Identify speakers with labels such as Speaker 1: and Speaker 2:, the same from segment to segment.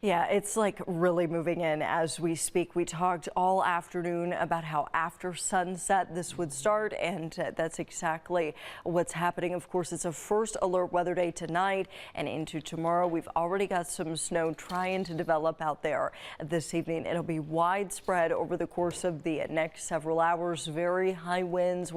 Speaker 1: Yeah, it's like really moving in as we speak. We talked all afternoon about how after sunset this would start, and that's exactly what's happening. Of course, it's a first alert weather day tonight and into tomorrow. We've already got some snow trying to develop out there this evening. It'll be widespread over the course of the next several hours. Very high winds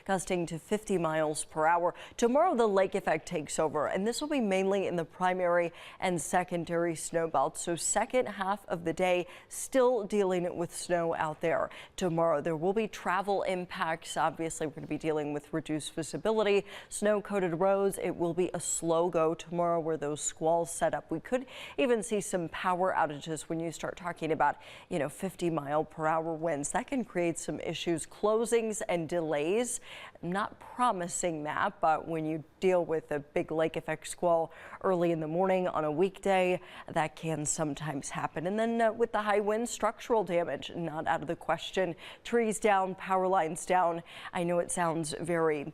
Speaker 1: gusting to 50 miles per hour. Tomorrow, the lake effect takes over, and this will be mainly in the primary and secondary snow belt. So second half of the day, still dealing with snow out there. Tomorrow, there will be travel impacts. Obviously, we're going to be dealing with reduced visibility, snow-coated roads. It will be a slow go tomorrow where those squalls set up. We could even see some power outages when you start talking about, 50-mile-per-hour winds. That can create some issues, closings and delays. I'm not promising that, but when you deal with a big lake effect squall early in the morning on a weekday, that can sometimes happen. And then with the high winds, structural damage not out of the question. Trees down, power lines down. I know it sounds very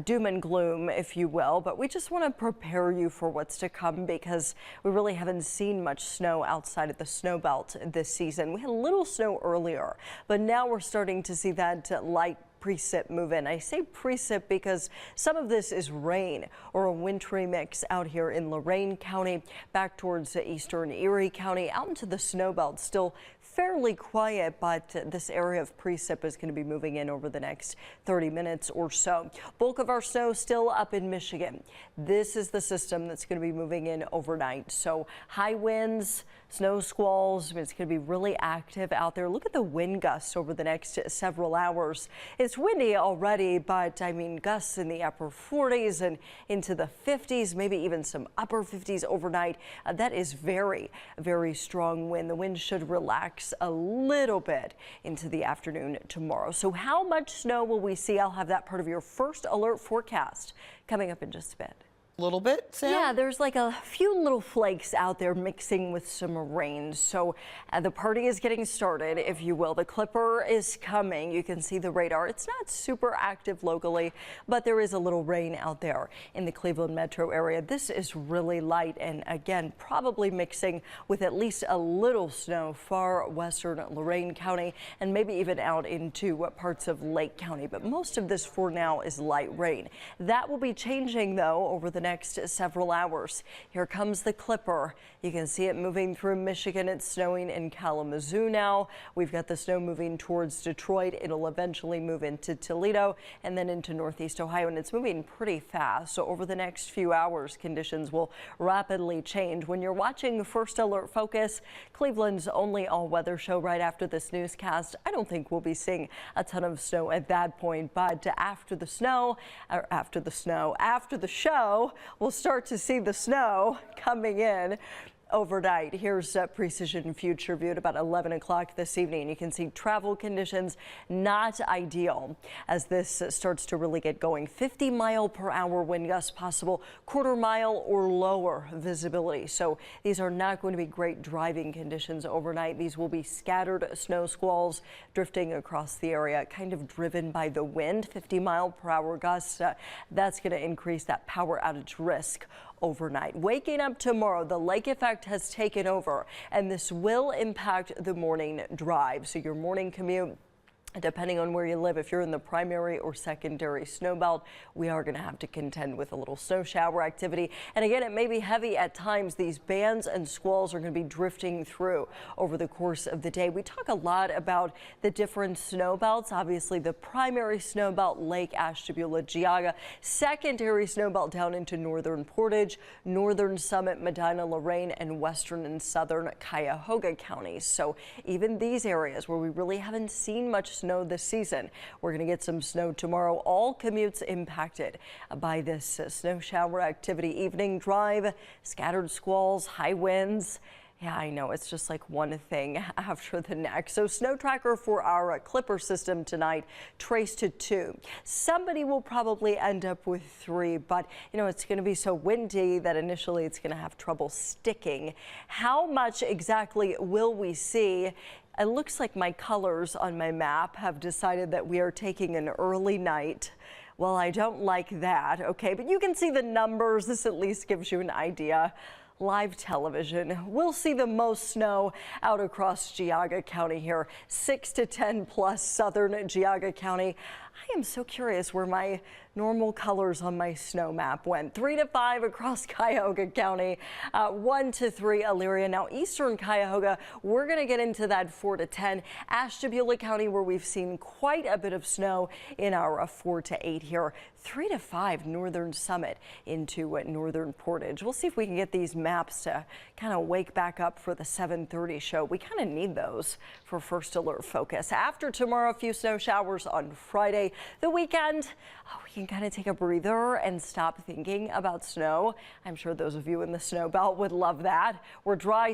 Speaker 1: doom and gloom, if you will, but we just want to prepare you for what's to come because we really haven't seen much snow outside of the snow belt this season. We had a little snow earlier, but now we're starting to see that light precip move in. I say precip because some of this is rain or a wintry mix out here in Lorain County, back towards eastern Erie County, out into the snow belt. Still fairly quiet, but this area of precip is going to be moving in over the next 30 minutes or so. Bulk of our snow still up in Michigan. This is the system that's going to be moving in overnight. So high winds, snow squalls. It's going to be really active out there. Look at the wind gusts over the next several hours. It's windy already, but I mean gusts in the upper 40s and into the 50s, maybe even some upper 50s overnight. That is very, very strong wind. The wind should relax a little bit into the afternoon tomorrow. So how much snow will we see? I'll have that part of your first alert forecast coming up in just a bit.
Speaker 2: A little bit, Sam?
Speaker 1: Yeah, there's like a few little flakes out there mixing with some rain. So the party is getting started, if you will. The Clipper is coming. You can see the radar. It's not super active locally, but there is a little rain out there in the Cleveland metro area. This is really light and again, probably mixing with at least a little snow far western Lorain County and maybe even out into parts of Lake County. But most of this for now is light rain. That will be changing though over the next several hours. Here comes the Clipper. You can see it moving through Michigan. It's snowing in Kalamazoo now. We've got the snow moving towards Detroit. It'll eventually move into Toledo and then into northeast Ohio, and it's moving pretty fast. So over the next few hours, conditions will rapidly change. When you're watching First Alert Focus, Cleveland's only all-weather show right after this newscast, I don't think we'll be seeing a ton of snow at that point, but after the show, we'll start to see the snow coming in overnight. Here's Precision Future View at about 11 o'clock this evening. You can see travel conditions not ideal as this starts to really get going. 50-mile-per-hour wind gusts possible, quarter-mile or lower visibility. So these are not going to be great driving conditions overnight. These will be scattered snow squalls drifting across the area, kind of driven by the wind. 50-mile-per-hour gusts, that's going to increase that power outage risk overnight. Waking up tomorrow, the lake effect has taken over, and this will impact the morning drive. So your morning commute, depending on where you live, if you're in the primary or secondary snow belt, we are going to have to contend with a little snow shower activity. And again, it may be heavy at times. These bands and squalls are going to be drifting through over the course of the day. We talk a lot about the different snow belts. Obviously, the primary snow belt, Lake Ashtabula, Geauga, secondary snow belt down into northern Portage, northern Summit, Medina, Lorain, and western and southern Cuyahoga counties. So even these areas where we really haven't seen much snow this season, we're going to get some snow tomorrow. All commutes impacted by this snow shower activity. Evening drive, scattered squalls, high winds. Yeah, I know, it's just like one thing after the next. So snow tracker for our Clipper system tonight traced to 2. Somebody will probably end up with 3, but it's going to be so windy that initially it's going to have trouble sticking. How much exactly will we see? It looks like my colors on my map have decided that we are taking an early night. Well, I don't like that, okay, but you can see the numbers. This at least gives you an idea. live television. We'll see the most snow out across Geauga County here, 6 to 10 plus southern Geauga County. I am so curious where my normal colors on my snow map went. 3 to 5 across Cuyahoga County, 1 to 3 Elyria. Now eastern Cuyahoga, we're going to get into that 4 to 10. Ashtabula County, where we've seen quite a bit of snow in our 4 to 8 here. 3 to 5 northern Summit into northern Portage. We'll see if we can get these maps to kind of wake back up for the 7:30 show. We kind of need those for first alert focus. After tomorrow, a few snow showers on Friday. The weekend, we can kind of take a breather and stop thinking about snow. I'm sure those of you in the snow belt would love that. We're dry.